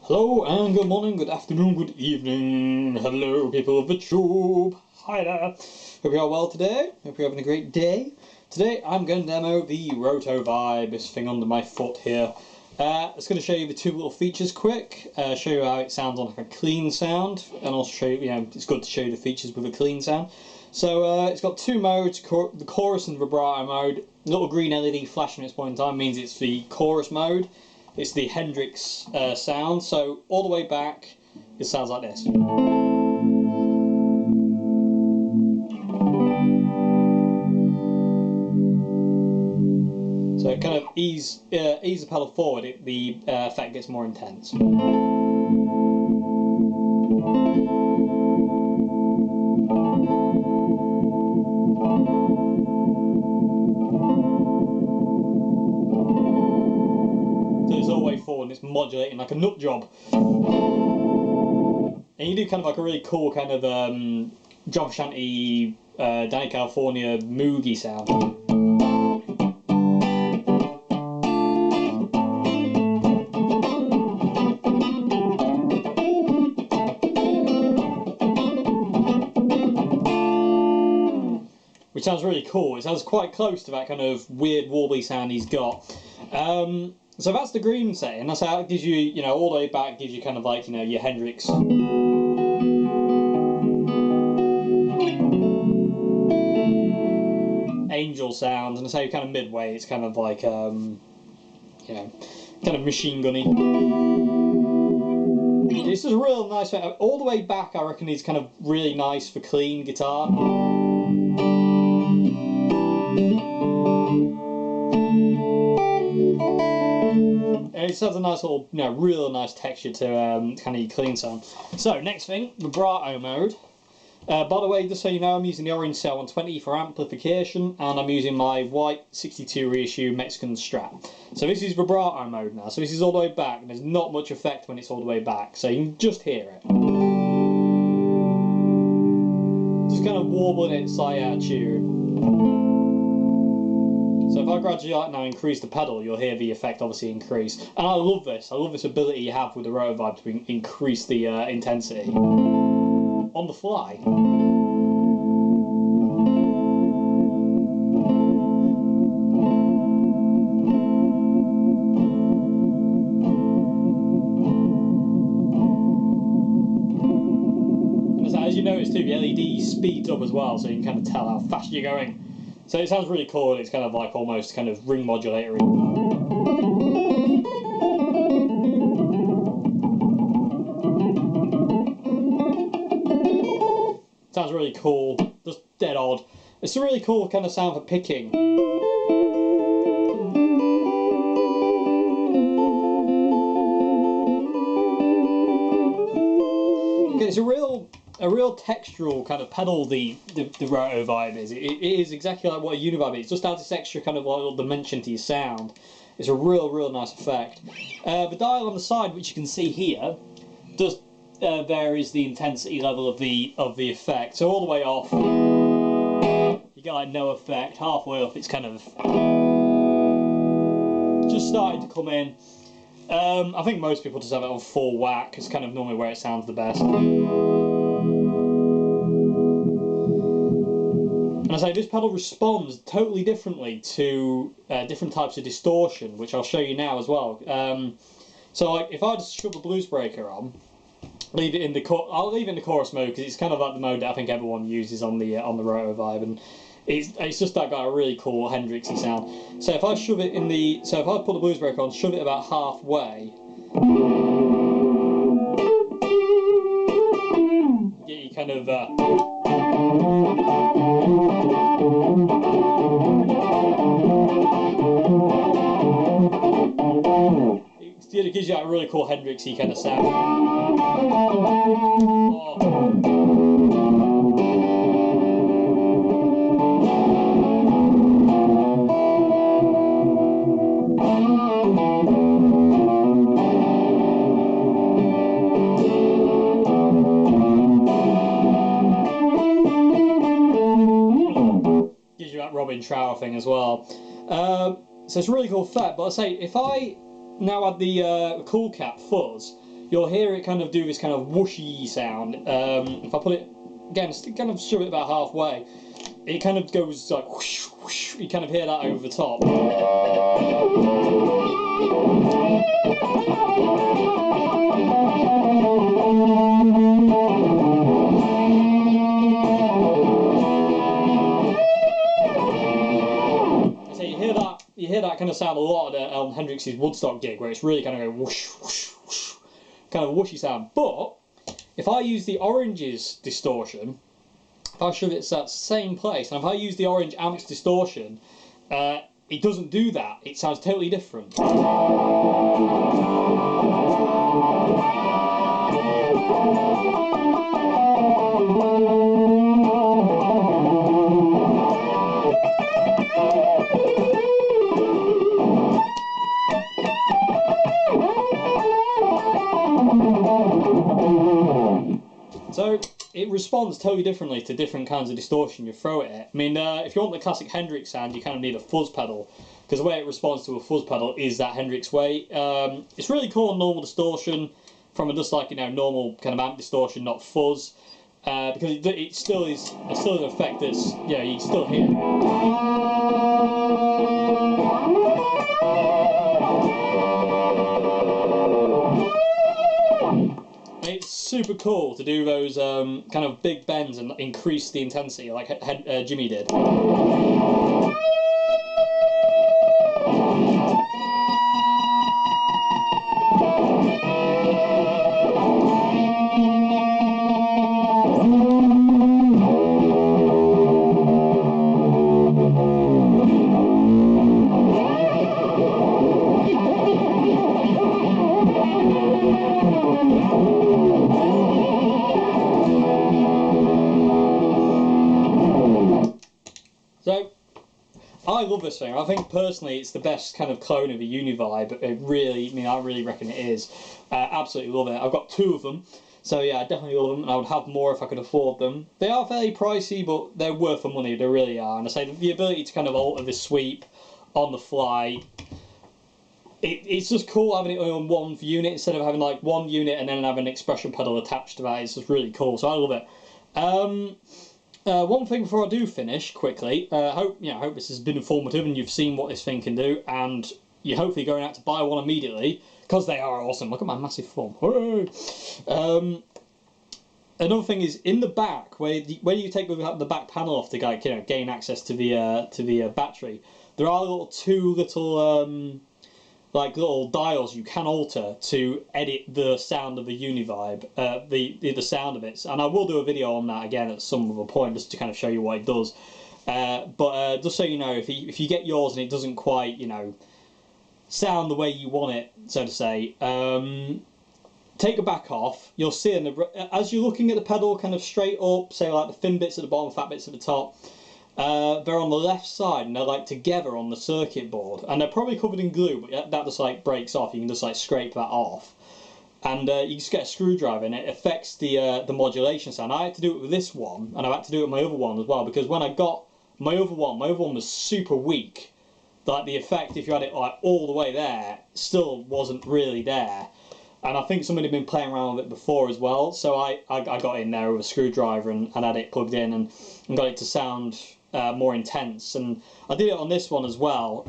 Hello and good morning, good afternoon, good evening. Hello people of the tube. Hi there. Hope you are well today. Hope you're having a great day. Today I'm going to demo the Roto Vibe, this thing under my foot here. It's going to show you the two little features quick, show you how it sounds on like a clean sound, and also show you, it's good to show you the features with a clean sound. So it's got two modes, the chorus and vibrato mode. Little green LED flashing at this point in time means it's the chorus mode. It's the Hendrix sound, so all the way back it sounds like this. So it kind of ease the pedal forward, the effect gets more intense. Forward and it's modulating like a nut job, and you do kind of like a really cool kind of John Shanty, Danny California moogie sound. Which sounds really cool. It sounds quite close to that kind of weird warbly sound he's got. So that's the green setting. That's how it gives you, all the way back gives you kind of like, your Hendrix. Angel sounds, and that's how you kind of midway, it's kind of like, kind of machine gunny. This is a real nice, all the way back I reckon is kind of really nice for clean guitar. It just has a nice little, real nice texture to kind of your clean sound. So next thing, vibrato mode. By the way, just so you know, I'm using the orange cell 120 for amplification, and I'm using my white 62 reissue Mexican Strat. So this is vibrato mode now. So this is all the way back, and there's not much effect when it's all the way back. So you can just hear it. Just kind of warbling it slightly out of tune. So if I gradually now increase the pedal, you'll hear the effect obviously increase. And I love this. I love this ability you have with the Roto Vibe to increase the intensity on the fly. And as you notice too, the LED speeds up as well, so you can kind of tell how fast you're going. So it sounds really cool, and it's kind of like almost kind of ring modulatory. Sounds really cool, just dead odd. It's a really cool kind of sound for picking. Okay, it's a real textural kind of pedal the Roto Vibe is. It is exactly like what a Uni Vibe is. It just adds this extra kind of little dimension to your sound. It's a real nice effect. The dial on the side, which you can see here, does varies the intensity level of the effect. So all the way off, you get like no effect. Halfway up, it's kind of just starting to come in. I think most people just have it on full whack. It's kind of normally where it sounds the best. And I say this pedal responds totally differently to different types of distortion, which I'll show you now as well. So like if I just shove a blues breaker on, I'll leave it in the chorus mode because it's kind of like the mode that I think everyone uses on the Roto Vibe, and it's just that got a really cool Hendrixy sound. So if I shove it in so if I put the blues breaker on, shove it about halfway, get you kind of it gives you a really cool Hendrixy kind of sound. Gives you that Robin Trower thing as well. So it's a really cool effect, but I say if I now add the cool cap fuzz, you'll hear it kind of do this kind of whooshy sound. If I put it, again, kind of shove it about halfway, it kind of goes like whoosh, whoosh. You kind of hear that over the top. So you hear that kind of sound a lot at Hendrix's Woodstock gig, where it's really kind of going whoosh, whoosh, whoosh, kind of a whooshy sound. But if I use the Orange's distortion, if I shove it to that same place, and if I use the Orange Amp's distortion, it doesn't do that. It sounds totally different. So it responds totally differently to different kinds of distortion you throw at it. I mean, if you want the classic Hendrix sound, you kind of need a fuzz pedal, because the way it responds to a fuzz pedal is that Hendrix way. It's really cool on normal distortion, from just like, you know, normal kind of amp distortion, not fuzz, because it still is an effect that's, you know, you can still hear it. It's super cool to do those kind of big bends and increase the intensity like Jimmy did. So, I love this thing. I think personally it's the best kind of clone of a Uni Vibe. It really, I mean, I really reckon it is. Absolutely love it. I've got 2 of them, so yeah, I definitely love them, and I would have more if I could afford them. They are fairly pricey, but they're worth the money, they really are. And I say the ability to kind of alter this sweep on the fly, it's just cool having it on one unit instead of having like one unit and then having an expression pedal attached to that. It's just really cool, so I love it. One thing before I do finish quickly, I hope this has been informative and you've seen what this thing can do, and you're hopefully going out to buy one immediately, because they are awesome. Look at my massive thumb. Another thing is in the back, where you take the back panel off to gain access to the battery, there are 2 little like little dials you can alter to edit the sound of the Uni Vibe, the sound of it. And I will do a video on that again at some other point, just to kind of show you what it does. But just so you know, if you get yours and it doesn't quite, you know, sound the way you want it, so to say, take the back off. You'll see as you're looking at the pedal kind of straight up, say like the thin bits at the bottom, fat bits at the top, they're on the left side and they're like together on the circuit board, and they're probably covered in glue, but that just like breaks off. You can just like scrape that off, and you just get a screwdriver and it affects the modulation sound. I had to do it with this one, and I had to do it with my other one as well, because when I got my other one was super weak. Like the effect, if you had it like all the way there, still wasn't really there. And I think somebody had been playing around with it before as well, so I got in there with a screwdriver and had it plugged in and got it to sound more intense. And I did it on this one as well.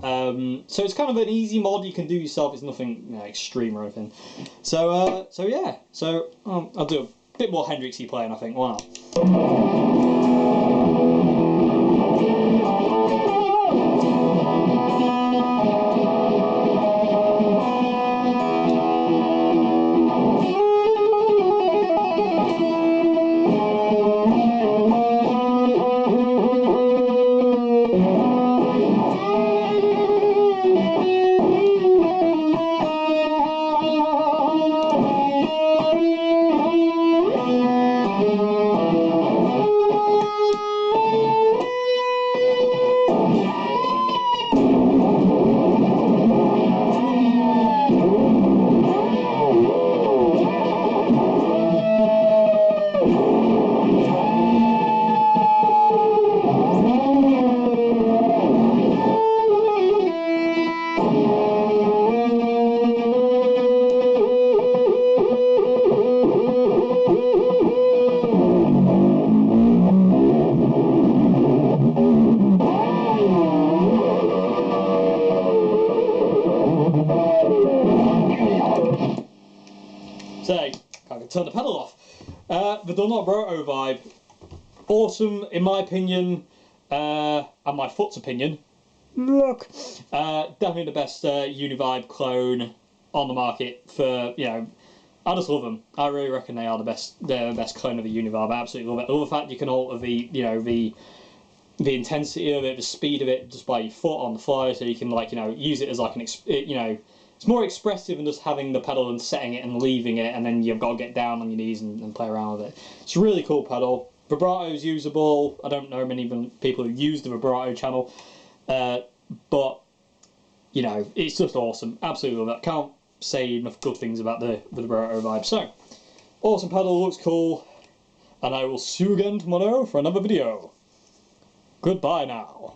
So it's kind of an easy mod you can do yourself. It's nothing, you know, extreme or anything. So yeah. So I'll do a bit more Hendrixy playing, I think. Why not? So, I can turn the pedal off. The Dunlop Rotovibe, awesome in my opinion, and my foot's opinion. Look, definitely the best Uni Vibe clone on the market for, you know, I just love them. I really reckon they are the best clone of the Uni Vibe. I absolutely love it. I love the fact you can alter the, you know, the intensity of it, the speed of it, just by your foot on the fly, so you can, like, you know, use it as like an, you know, it's more expressive than just having the pedal and setting it and leaving it, and then you've got to get down on your knees and play around with it. It's a really cool pedal. Vibrato's usable. I don't know many people who use the Vibrato channel, but, you know, it's just awesome. Absolutely love it. Can't say enough good things about the Rotovibe. So, awesome pedal, looks cool, and I will see you again tomorrow for another video. Goodbye now.